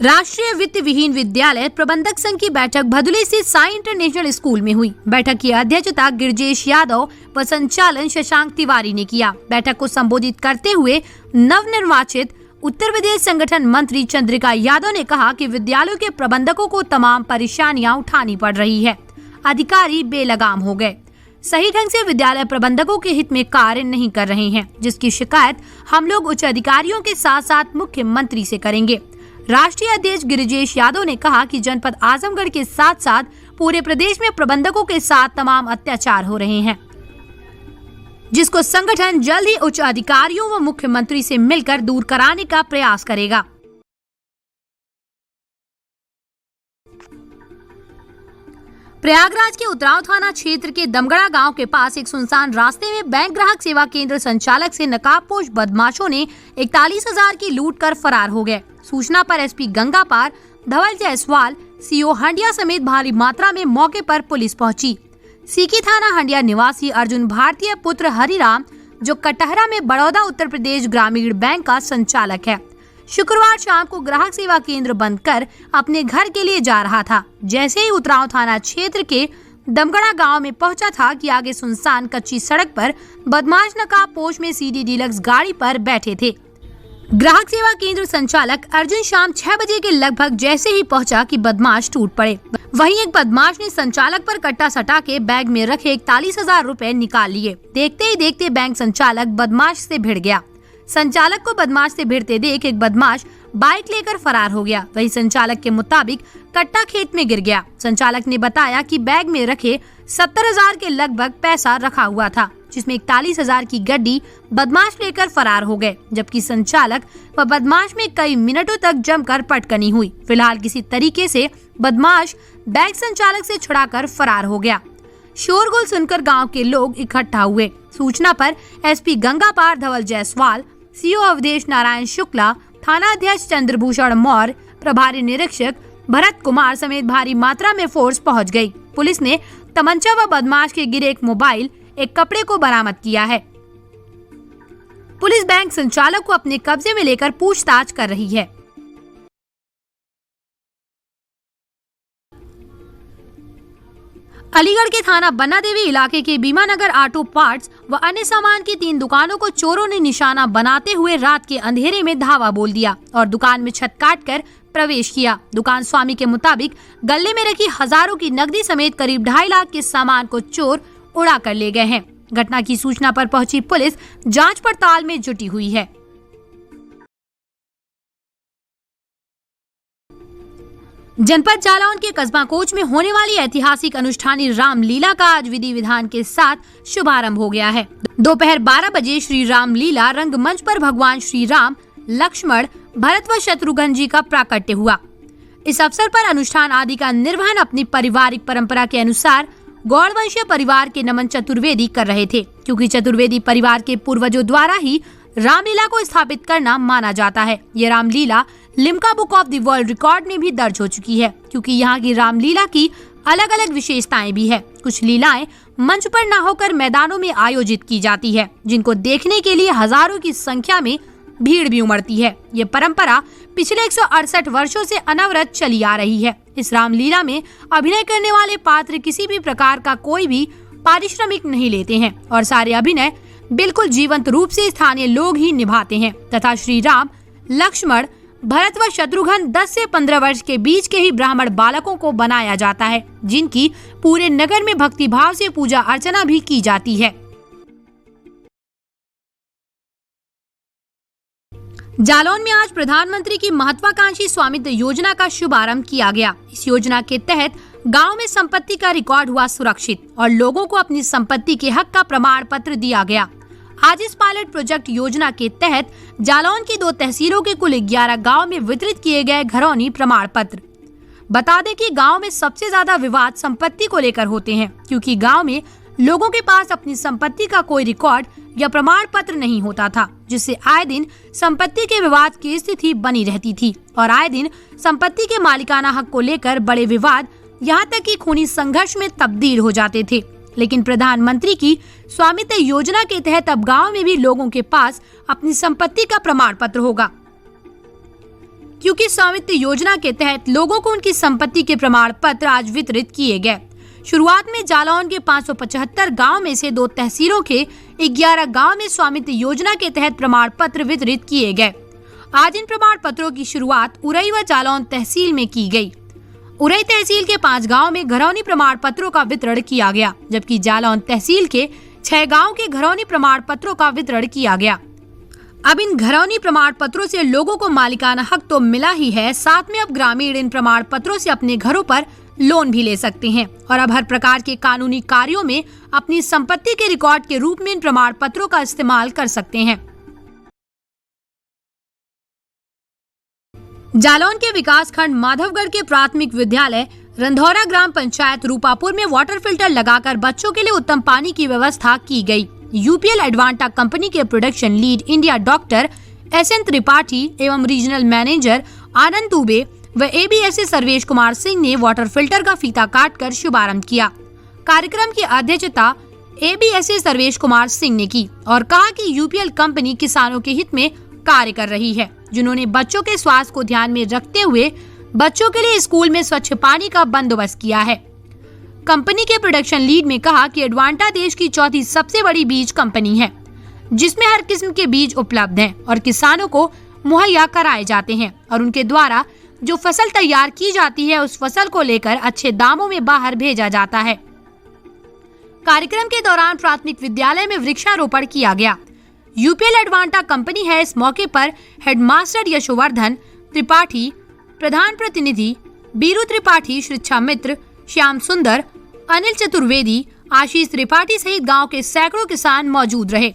राष्ट्रीय वित्त विहीन विद्यालय प्रबंधक संघ की बैठक भदुली स्थित साई इंटरनेशनल स्कूल में हुई। बैठक की अध्यक्षता गिरजेश यादव व संचालन शशांक तिवारी ने किया। बैठक को संबोधित करते हुए नवनिर्वाचित उत्तर प्रदेश संगठन मंत्री चंद्रिका यादव ने कहा कि विद्यालयों के प्रबंधकों को तमाम परेशानियां उठानी पड़ रही है। अधिकारी बेलगाम हो गए, सही ढंग से विद्यालय प्रबंधकों के हित में कार्य नहीं कर रहे हैं, जिसकी शिकायत हम लोग उच्च अधिकारियों के साथ साथ मुख्यमंत्री से करेंगे। राष्ट्रीय अध्यक्ष गिरिजेश यादव ने कहा कि जनपद आजमगढ़ के साथ साथ पूरे प्रदेश में प्रबंधकों के साथ तमाम अत्याचार हो रहे हैं, जिसको संगठन जल्द ही उच्च अधिकारियों व मुख्यमंत्री से मिलकर दूर कराने का प्रयास करेगा। प्रयागराज के उतराव थाना क्षेत्र के दमगड़ा गांव के पास एक सुनसान रास्ते में बैंक ग्राहक सेवा केंद्र संचालक से नकाबपोश बदमाशों ने 41,000 की लूट कर फरार हो गए। सूचना पर एसपी गंगापार धवल जायसवाल सीओ हंडिया समेत भारी मात्रा में मौके पर पुलिस पहुंची। सीकी थाना हंडिया निवासी अर्जुन भारतीय पुत्र हरिराम, जो कटहरा में बड़ौदा उत्तर प्रदेश ग्रामीण बैंक का संचालक है, शुक्रवार शाम को ग्राहक सेवा केंद्र बंद कर अपने घर के लिए जा रहा था। जैसे ही उतराव थाना क्षेत्र के दमगड़ा गांव में पहुंचा था कि आगे सुनसान कच्ची सड़क पर बदमाश नकाबपोश में सीडी डीलक्स गाड़ी पर बैठे थे। ग्राहक सेवा केंद्र संचालक अर्जुन शाम 6 बजे के लगभग जैसे ही पहुंचा कि बदमाश टूट पड़े। वहीं एक बदमाश ने संचालक पर कट्टा सटा के बैग में रखे 41,000 रुपए निकाल लिए। देखते ही देखते बैंक संचालक बदमाश से भिड़ गया। संचालक को बदमाश से भिड़ते देख एक बदमाश बाइक लेकर फरार हो गया। वही संचालक के मुताबिक कट्टा खेत में गिर गया। संचालक ने बताया कि बैग में रखे 70,000 के लगभग पैसा रखा हुआ था, जिसमें 41,000 की गड्डी बदमाश लेकर फरार हो गए, जबकि संचालक व बदमाश में कई मिनटों तक जमकर पटकनी हुई। फिलहाल किसी तरीके से बदमाश बैग संचालक से छुड़ाकर फरार हो गया। शोरगुल सुनकर गांव के लोग इकट्ठा हुए। सूचना पर एसपी गंगापार धवल जायसवाल, सीओ अवधेश नारायण शुक्ला, थाना अध्यक्ष चंद्रभूषण मौर्य, प्रभारी निरीक्षक भरत कुमार समेत भारी मात्रा में फोर्स पहुंच गई। पुलिस ने तमंचा व बदमाश के गिरे एक मोबाइल, एक कपड़े को बरामद किया है। पुलिस बैंक संचालक को अपने कब्जे में लेकर पूछताछ कर रही है। अलीगढ़ के थाना बन्ना देवी इलाके के बीमानगर ऑटो पार्ट्स व अन्य सामान की 3 दुकानों को चोरों ने निशाना बनाते हुए रात के अंधेरे में धावा बोल दिया और दुकान में छत काटकर प्रवेश किया। दुकान स्वामी के मुताबिक गले में रखी हजारों की नकदी समेत करीब 2.5 लाख के सामान को चोर उड़ा कर ले गए हैं। घटना की सूचना पर पहुंची पुलिस जांच पड़ताल में जुटी हुई है। जनपद जालौन के कस्बा कोच में होने वाली ऐतिहासिक अनुष्ठानी रामलीला का आज विधि विधान के साथ शुभारंभ हो गया है। दोपहर 12 बजे श्री रामलीला रंगमंच पर भगवान श्री राम, लक्ष्मण, भरत व शत्रुघ्न जी का प्राकट्य हुआ। इस अवसर पर अनुष्ठान आदि का निर्वहन अपनी पारिवारिक परंपरा के अनुसार गौड़ वंशीय परिवार के नमन चतुर्वेदी कर रहे थे, क्योंकि चतुर्वेदी परिवार के पूर्वजों द्वारा ही रामलीला को स्थापित करना माना जाता है। ये Ramlila Limca book of the world record में भी दर्ज हो चुकी है, क्योंकि यहाँ की रामलीला की अलग अलग विशेषताएं भी है। कुछ लीलाएं मंच पर न होकर मैदानों में आयोजित की जाती है, जिनको देखने के लिए हजारों की संख्या में भीड़ भी उमड़ती है। ये परंपरा पिछले 168 वर्षों से अनवरत चली आ रही है। इस रामलीला में अभिनय करने वाले पात्र किसी भी प्रकार का कोई भी पारिश्रमिक नहीं लेते हैं और सारे अभिनय बिल्कुल जीवंत रूप से स्थानीय लोग ही निभाते हैं तथा श्री राम, लक्ष्मण, भरत व शत्रुघ्न 10 से 15 वर्ष के बीच के ही ब्राह्मण बालकों को बनाया जाता है, जिनकी पूरे नगर में भक्ति भाव से पूजा अर्चना भी की जाती है। जालौन में आज प्रधानमंत्री की महत्वाकांक्षी स्वामित्व योजना का शुभारंभ किया गया। इस योजना के तहत गांव में संपत्ति का रिकॉर्ड हुआ सुरक्षित और लोगों को अपनी संपत्ति के हक का प्रमाण पत्र दिया गया। आज इस पायलट प्रोजेक्ट योजना के तहत जालौन की 2 तहसीलों के कुल 11 गांव में वितरित किए गए घरौनी प्रमाण पत्र। बता दें कि गांव में सबसे ज्यादा विवाद संपत्ति को लेकर होते हैं, क्योंकि गांव में लोगों के पास अपनी संपत्ति का कोई रिकॉर्ड या प्रमाण पत्र नहीं होता था, जिससे आए दिन संपत्ति के विवाद की स्थिति बनी रहती थी और आए दिन संपत्ति के मालिकाना हक को लेकर बड़े विवाद, यहाँ तक कि खूनी संघर्ष में तब्दील हो जाते थे। लेकिन प्रधानमंत्री की स्वामित्व योजना के तहत अब गांव में भी लोगों के पास अपनी संपत्ति का प्रमाण पत्र होगा, क्योंकि स्वामित्व योजना के तहत लोगों को उनकी संपत्ति के प्रमाण पत्र आज वितरित किए गए। शुरुआत में जालौन के 575 गांव में से 2 तहसीलों के 11 गांव में स्वामित्व योजना के तहत प्रमाण पत्र वितरित किए गए। आज इन प्रमाण पत्रों की शुरुआत उरई व जालौन तहसील में की गई। उरई तहसील के 5 गांव में घरौनी प्रमाण पत्रों का वितरण किया गया, जबकि जालौन तहसील के 6 गांव के घरौनी प्रमाण पत्रों का वितरण किया गया। अब इन घरौनी प्रमाण पत्रों से लोगों को मालिकाना हक तो मिला ही है, साथ में अब ग्रामीण इन प्रमाण पत्रों से अपने घरों पर लोन भी ले सकते हैं और अब हर प्रकार के कानूनी कार्यों में अपनी संपत्ति के रिकॉर्ड के रूप में इन प्रमाण पत्रों का इस्तेमाल कर सकते हैं। जालौन के विकास खंड माधवगढ़ के प्राथमिक विद्यालय रंधौरा ग्राम पंचायत रूपापुर में वाटर फिल्टर लगाकर बच्चों के लिए उत्तम पानी की व्यवस्था की गई। यूपीएल एडवांटा कंपनी के production lead India doctor SN Tripathi एवं रीजनल मैनेजर आनंद दुबे व एबीएसए सर्वेश कुमार सिंह ने वाटर फिल्टर का फीता काटकर शुभारंभ किया। कार्यक्रम की अध्यक्षता एबीएसए सर्वेश कुमार सिंह ने की और कहा कि यूपीएल कंपनी किसानों के हित में कार्य कर रही है, जिन्होंने बच्चों के स्वास्थ्य को ध्यान में रखते हुए बच्चों के लिए स्कूल में स्वच्छ पानी का बंदोबस्त किया है। कंपनी के प्रोडक्शन लीड में कहा कि एडवांटा देश की 4थी सबसे बड़ी बीज कंपनी है, जिसमें हर किस्म के बीज उपलब्ध हैं और किसानों को मुहैया कराए जाते हैं और उनके द्वारा जो फसल तैयार की जाती है उस फसल को लेकर अच्छे दामों में बाहर भेजा जाता है। कार्यक्रम के दौरान प्राथमिक विद्यालय में वृक्षारोपण किया गया। यूपीएल एडवांटा कंपनी है इस मौके पर हेडमास्टर यशोवर्धन त्रिपाठी, प्रधान प्रतिनिधि बीरू त्रिपाठी, श्रीच्छा मित्र, श्याम सुंदर, अनिल चतुर्वेदी, आशीष त्रिपाठी सहित गांव के सैकड़ों किसान मौजूद रहे।